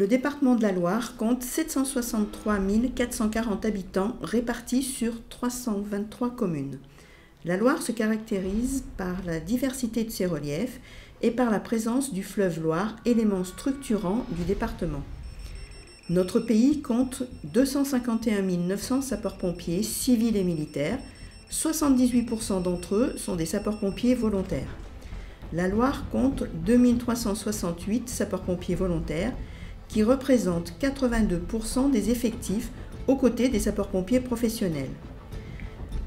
département de la Loire compte 763 440 habitants répartis sur 323 communes. La Loire se caractérise par la diversité de ses reliefs et par la présence du fleuve Loire, élément structurant du département. Notre pays compte 251 900 sapeurs-pompiers civils et militaires. 78% d'entre eux sont des sapeurs-pompiers volontaires. La Loire compte 2368 sapeurs-pompiers volontaires qui représentent 82% des effectifs aux côtés des sapeurs-pompiers professionnels.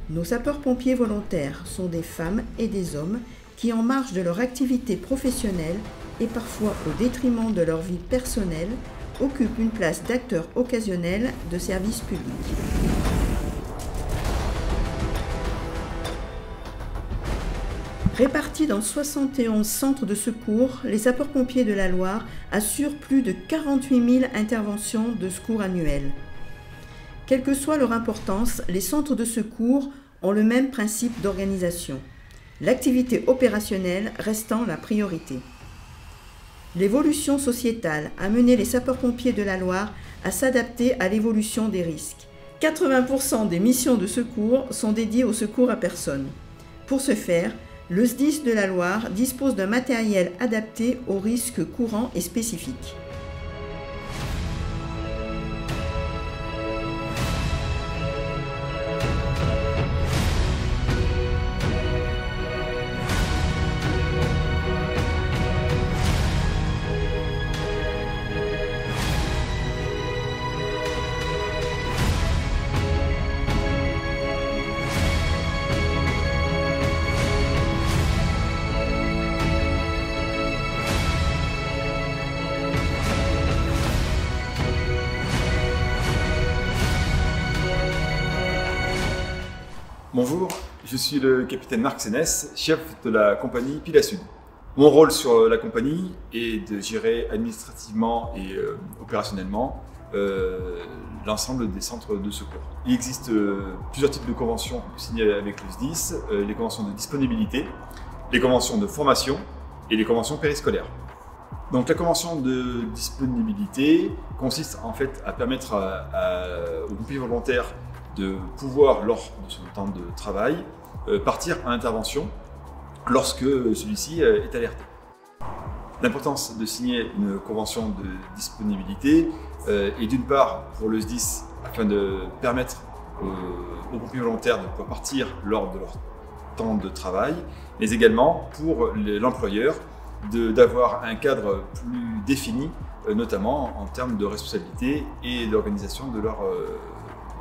Nos sapeurs-pompiers volontaires sont des femmes et des hommes qui, en marge de leur activité professionnelle et parfois au détriment de leur vie personnelle, occupent une place d'acteurs occasionnels de service public. Répartis dans 71 centres de secours, les sapeurs-pompiers de la Loire assurent plus de 48 000 interventions de secours annuelles. Quelle que soit leur importance, les centres de secours ont le même principe d'organisation, l'activité opérationnelle restant la priorité. L'évolution sociétale a mené les sapeurs-pompiers de la Loire à s'adapter à l'évolution des risques. 80% des missions de secours sont dédiées au secours à personne. Pour ce faire, le SDIS de la Loire dispose d'un matériel adapté aux risques courants et spécifiques. Bonjour, je suis le capitaine Marc Sénès, chef de la compagnie Pila Sud. Mon rôle sur la compagnie est de gérer administrativement et opérationnellement l'ensemble des centres de secours. Il existe plusieurs types de conventions signées avec le SDIS, les conventions de disponibilité, les conventions de formation et les conventions périscolaires. Donc la convention de disponibilité consiste en fait à permettre aux pompiers volontaires de pouvoir, lors de son temps de travail, partir en intervention lorsque celui-ci est alerté. L'importance de signer une convention de disponibilité est d'une part pour le SDIS afin de permettre aux pompiers volontaires de pouvoir partir lors de leur temps de travail, mais également pour l'employeur d'avoir un cadre plus défini, notamment en termes de responsabilité et d'organisation de leur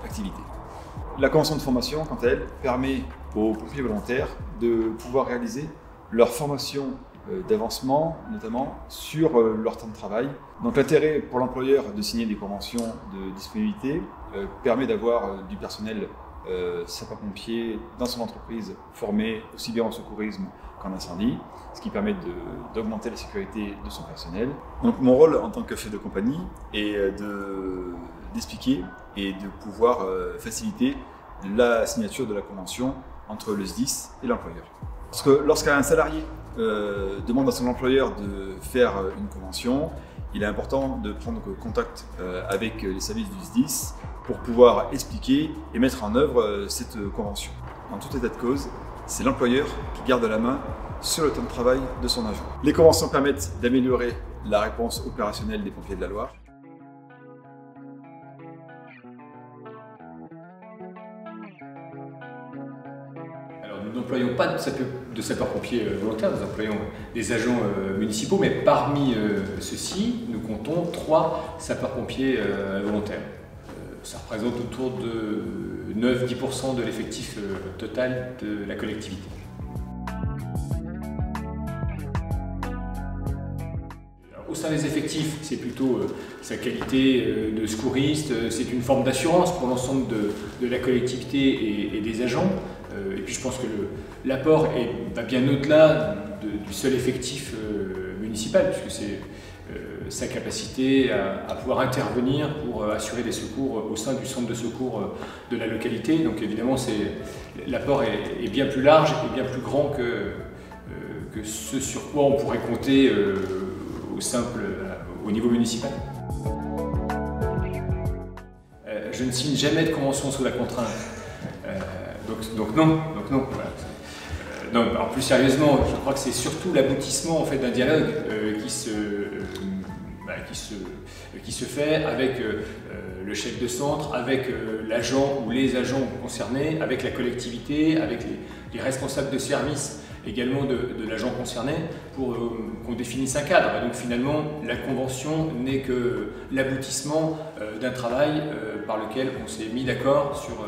activité. La convention de formation, quant à elle, permet aux pompiers volontaires de pouvoir réaliser leur formation d'avancement, notamment sur leur temps de travail. Donc l'intérêt pour l'employeur de signer des conventions de disponibilité permet d'avoir du personnel sapeur-pompier dans son entreprise formé aussi bien en secourisme qu'en incendie, ce qui permet d'augmenter la sécurité de son personnel. Donc mon rôle en tant que chef de compagnie est d'expliquer et de pouvoir faciliter la signature de la convention entre le SDIS et l'employeur. Parce que lorsqu'un salarié demande à son employeur de faire une convention, il est important de prendre contact avec les services du SDIS pour pouvoir expliquer et mettre en œuvre cette convention. En tout état de cause, c'est l'employeur qui garde la main sur le temps de travail de son agent. Les conventions permettent d'améliorer la réponse opérationnelle des pompiers de la Loire. Nous n'employons pas de sapeurs-pompiers volontaires, nous employons des agents municipaux, mais parmi ceux-ci, nous comptons 3 sapeurs-pompiers volontaires. Ça représente autour de 9-10% de l'effectif total de la collectivité. Au sein des effectifs, c'est plutôt sa qualité de secouriste, c'est une forme d'assurance pour l'ensemble de la collectivité et des agents. Et puis je pense que l'apport va bien au-delà du seul effectif municipal, puisque c'est sa capacité à pouvoir intervenir pour assurer des secours au sein du centre de secours de la localité. Donc évidemment, l'apport est bien plus large et bien plus grand que ce sur quoi on pourrait compter au niveau municipal. Je ne signe jamais de convention sous la contrainte. Donc non. Voilà. Non, alors plus sérieusement, je crois que c'est surtout l'aboutissement en fait, d'un dialogue qui se fait avec le chef de centre, avec l'agent ou les agents concernés, avec la collectivité, avec les responsables de service également de l'agent concerné, pour qu'on définisse un cadre. Et donc finalement, la convention n'est que l'aboutissement d'un travail par lequel on s'est mis d'accord sur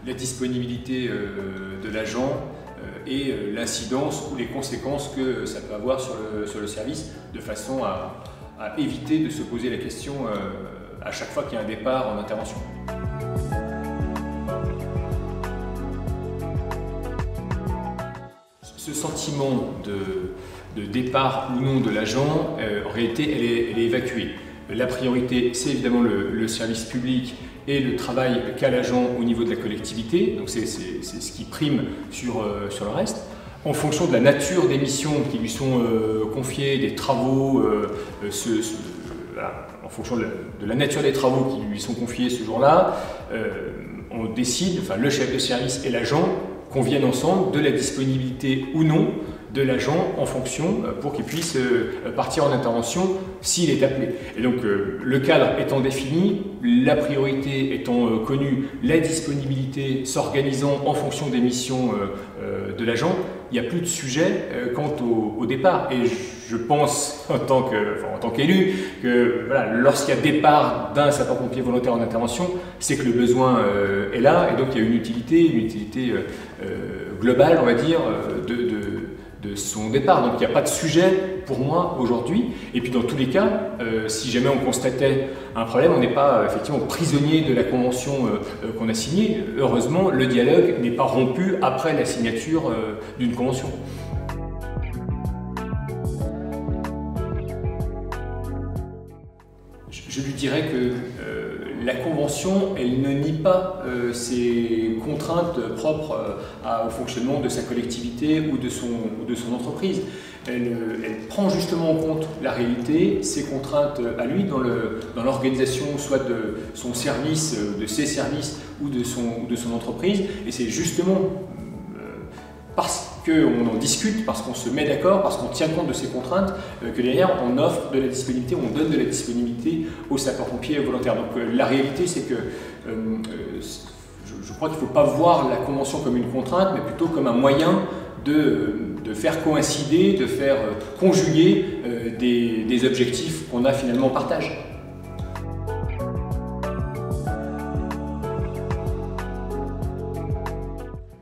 la disponibilité de l'agent et l'incidence ou les conséquences que ça peut avoir sur le service, de façon à éviter de se poser la question à chaque fois qu'il y a un départ en intervention. Ce sentiment de départ ou non de l'agent, en réalité, elle est évacuée. La priorité, c'est évidemment le service public et le travail qu'a l'agent au niveau de la collectivité. Donc c'est ce qui prime sur le reste. En fonction de la nature des missions qui lui sont confiées, des travaux, en fonction de la nature des travaux qui lui sont confiés ce jour-là, on décide, enfin le chef de service et l'agent conviennent ensemble de la disponibilité ou non de l'agent en fonction pour qu'il puisse partir en intervention s'il est appelé. Et donc le cadre étant défini, la priorité étant connue, la disponibilité s'organisant en fonction des missions de l'agent, il n'y a plus de sujet quant au départ. Et je pense en tant qu'élu que voilà, lorsqu'il y a départ d'un sapeur-pompier volontaire en intervention, c'est que le besoin est là, et donc il y a une utilité globale, on va dire, de son départ. Donc il n'y a pas de sujet pour moi aujourd'hui. Et puis dans tous les cas, si jamais on constatait un problème, on n'est pas effectivement prisonnier de la convention qu'on a signée. Heureusement, le dialogue n'est pas rompu après la signature d'une convention. Je lui dirais que la Convention, elle ne nie pas ses contraintes propres au fonctionnement de sa collectivité ou de son entreprise. Elle prend justement en compte la réalité, ses contraintes à lui dans l'organisation soit de son service, de ses services ou de son entreprise. Et c'est justement parce qu'on en discute, parce qu'on se met d'accord, parce qu'on tient compte de ces contraintes, que derrière on offre de la disponibilité, on donne de la disponibilité aux sapeurs-pompiers volontaires. Donc la réalité, c'est que je crois qu'il ne faut pas voir la Convention comme une contrainte, mais plutôt comme un moyen de faire coïncider, de faire conjuguer des objectifs qu'on a finalement en partage.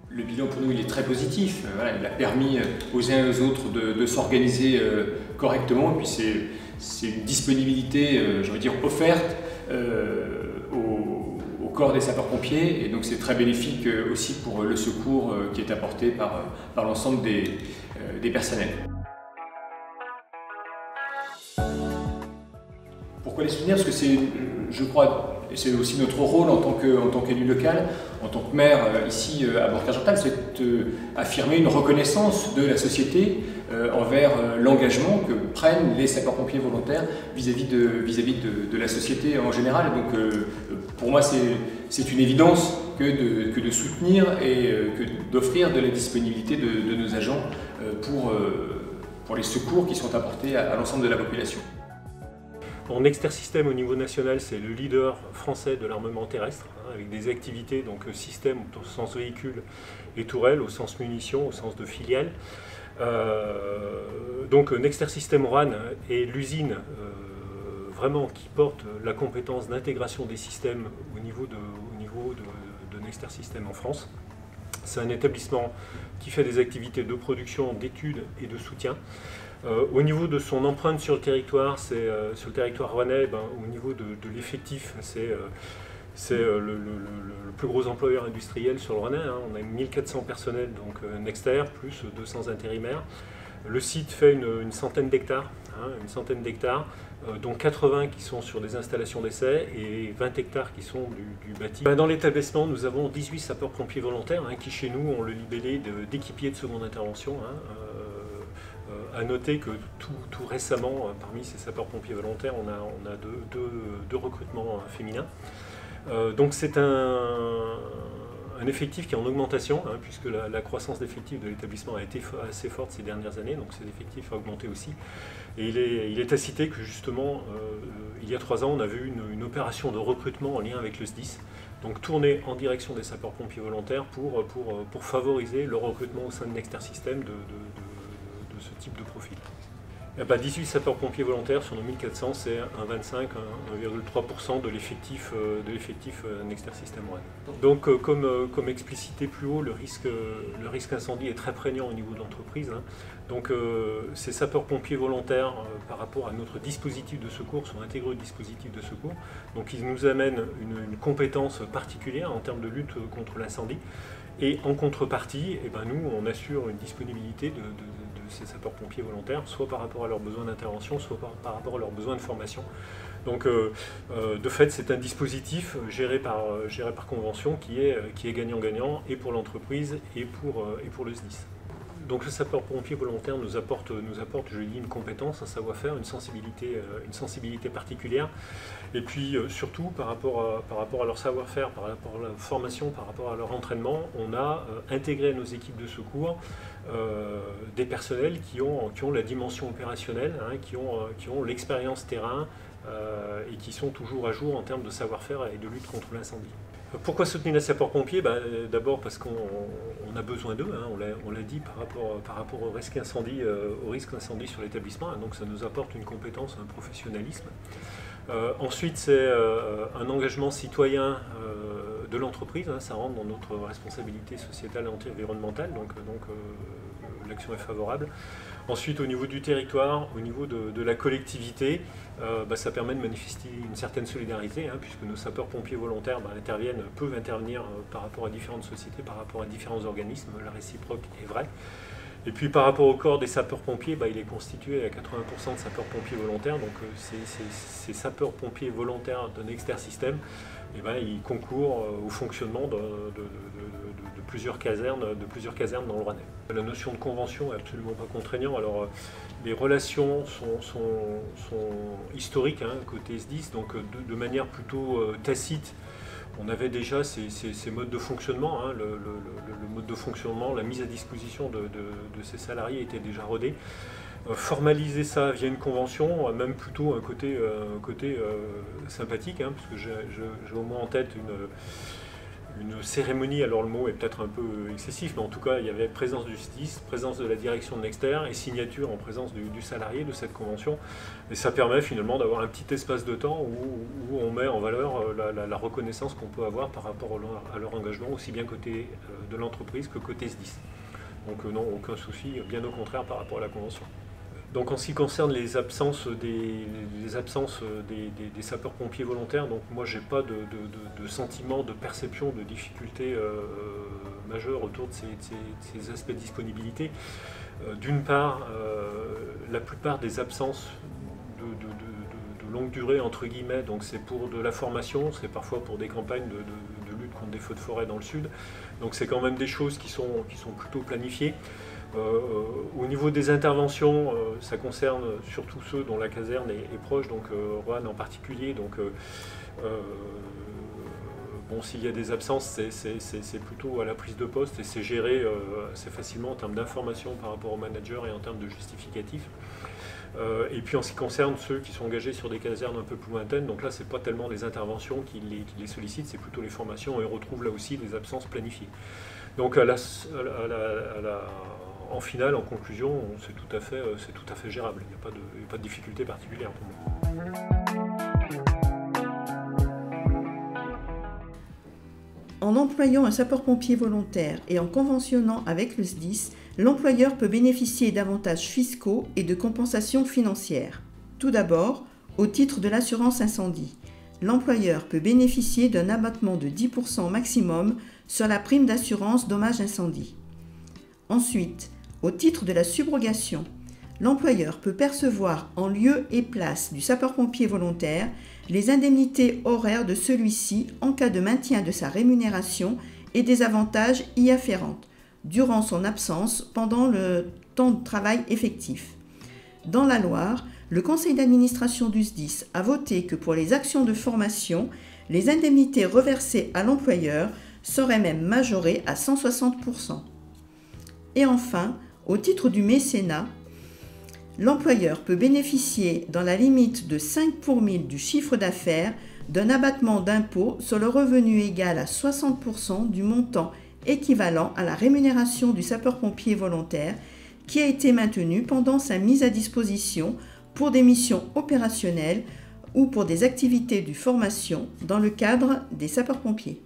Le bilan pour nous il est très positif. Voilà, il a permis aux uns et aux autres de s'organiser correctement. Et puis c'est une disponibilité, je veux dire, offerte au corps des sapeurs-pompiers. Et donc c'est très bénéfique aussi pour le secours qui est apporté par l'ensemble des personnels. Pourquoi les soutenir? Parce que c'est, je crois, et c'est aussi notre rôle en tant qu'élu local, en tant que maire ici à Bourg-Argental, c'est affirmer une reconnaissance de la société envers l'engagement que prennent les sapeurs-pompiers volontaires vis-à-vis de la société en général. Et donc pour moi c'est une évidence que de soutenir et d'offrir de la disponibilité de nos agents pour les secours qui sont apportés à l'ensemble de la population. En Nexter System au niveau national, c'est le leader français de l'armement terrestre, avec des activités, donc système au sens véhicule et tourelle, au sens munitions, au sens de filiale. Donc Nexter System Roanne est l'usine vraiment qui porte la compétence d'intégration des systèmes au niveau de Nexter System en France. C'est un établissement qui fait des activités de production, d'études et de soutien. Au niveau de son empreinte sur le territoire, c'est sur le territoire rouennais, au niveau de l'effectif, c'est le plus gros employeur industriel sur le Rouennais. On a 1400 personnels, donc Nexter, plus 200 intérimaires. Le site fait une centaine d'hectares, dont 80 qui sont sur des installations d'essai et 20 hectares qui sont du bâti. Dans l'établissement, nous avons 18 sapeurs-pompiers volontaires qui, chez nous, ont le libellé d'équipiers de seconde intervention, à noter que tout récemment, parmi ces sapeurs-pompiers volontaires, on a deux recrutements féminins. Donc c'est un effectif qui est en augmentation, puisque la croissance d'effectifs de l'établissement a été assez forte ces dernières années, donc cet effectif a augmenté aussi. Et il est à citer que justement, il y a 3 ans, on avait eu une opération de recrutement en lien avec le SDIS, donc tournée en direction des sapeurs-pompiers volontaires pour favoriser le recrutement au sein de Nexter System de ce type de profil. 18 sapeurs-pompiers volontaires sur nos 1400, c'est 1,3% de l'effectif Nexter System One. Donc comme explicité plus haut, le risque incendie est très prégnant au niveau de l'entreprise. Donc ces sapeurs-pompiers volontaires, par rapport à notre dispositif de secours, sont intégrés au dispositif de secours. Donc ils nous amènent une compétence particulière en termes de lutte contre l'incendie. Et en contrepartie, nous, on assure une disponibilité de ces sapeurs-pompiers volontaires, soit par rapport à leurs besoins d'intervention, soit par rapport à leurs besoins de formation. Donc, de fait, c'est un dispositif géré par convention qui est gagnant-gagnant, et pour l'entreprise et pour le SDIS. Donc le sapeur-pompier volontaire nous apporte, je dis, une compétence, un savoir-faire, une sensibilité particulière. Et puis surtout, par rapport à leur savoir-faire, par rapport à leur formation, par rapport à leur entraînement, on a intégré à nos équipes de secours des personnels qui ont la dimension opérationnelle, qui ont l'expérience terrain et qui sont toujours à jour en termes de savoir-faire et de lutte contre l'incendie. Pourquoi soutenir les sapeurs-pompiers? D'abord parce qu'on a besoin d'eux, on l'a dit, par rapport au risque incendie sur l'établissement, donc ça nous apporte une compétence, un professionnalisme. Ensuite, c'est un engagement citoyen de l'entreprise, ça rentre dans notre responsabilité sociétale et environnementale, donc l'action est favorable. Ensuite, au niveau du territoire, au niveau de la collectivité, ça permet de manifester une certaine solidarité, puisque nos sapeurs-pompiers volontaires peuvent intervenir par rapport à différentes sociétés, par rapport à différents organismes, la réciproque est vraie. Et puis par rapport au corps des sapeurs-pompiers, il est constitué à 80% de sapeurs-pompiers volontaires, donc ces sapeurs-pompiers volontaires de Nexter System, ils concourent au fonctionnement de plusieurs casernes dans le Rouennais. La notion de convention n'est absolument pas contraignante. Alors les relations sont historiques côté SDIS, donc de manière plutôt tacite. On avait déjà ces modes de fonctionnement, le mode de fonctionnement, la mise à disposition de ces salariés était déjà rodé. Formaliser ça via une convention a même plutôt un côté sympathique, parce que j'ai au moins en tête une cérémonie, alors le mot est peut-être un peu excessif, mais en tout cas il y avait présence du SDIS, présence de la direction de Nexter et signature en présence du salarié de cette convention. Et ça permet finalement d'avoir un petit espace de temps où on met en valeur la reconnaissance qu'on peut avoir par rapport à leur engagement, aussi bien côté de l'entreprise que côté SDIS. Donc non, aucun souci, bien au contraire par rapport à la convention. Donc en ce qui concerne les absences des sapeurs-pompiers volontaires, donc moi j'ai pas de sentiment, de perception de difficultés majeures autour de ces aspects de disponibilité. D'une part, la plupart des absences de longue durée, entre guillemets, donc c'est pour de la formation, c'est parfois pour des campagnes de lutte contre des feux de forêt dans le sud, donc c'est quand même des choses qui sont plutôt planifiées. Au niveau des interventions, ça concerne surtout ceux dont la caserne est proche, donc Roanne en particulier. Donc, s'il y a des absences, c'est plutôt à la prise de poste et c'est géré assez facilement en termes d'information par rapport au manager et en termes de justificatif. Et puis en ce qui concerne ceux qui sont engagés sur des casernes un peu plus lointaines, donc là c'est pas tellement les interventions qui les sollicitent, c'est plutôt les formations, et on retrouve là aussi des absences planifiées. Donc en finale, en conclusion, c'est tout à fait gérable. Il n'y a pas de difficulté particulière pour moi. En employant un sapeur-pompier volontaire et en conventionnant avec le SDIS, l'employeur peut bénéficier d'avantages fiscaux et de compensations financières. Tout d'abord, au titre de l'assurance incendie, l'employeur peut bénéficier d'un abattement de 10% maximum sur la prime d'assurance dommage incendie. Ensuite, au titre de la subrogation, l'employeur peut percevoir en lieu et place du sapeur-pompier volontaire les indemnités horaires de celui-ci en cas de maintien de sa rémunération et des avantages y afférents durant son absence pendant le temps de travail effectif. Dans la Loire, le conseil d'administration du SDIS a voté que pour les actions de formation, les indemnités reversées à l'employeur seraient même majorées à 160%. Et enfin, au titre du mécénat, l'employeur peut bénéficier, dans la limite de 5 pour 1000 du chiffre d'affaires, d'un abattement d'impôt sur le revenu égal à 60% du montant équivalent à la rémunération du sapeur-pompier volontaire qui a été maintenu pendant sa mise à disposition pour des missions opérationnelles ou pour des activités de formation dans le cadre des sapeurs-pompiers.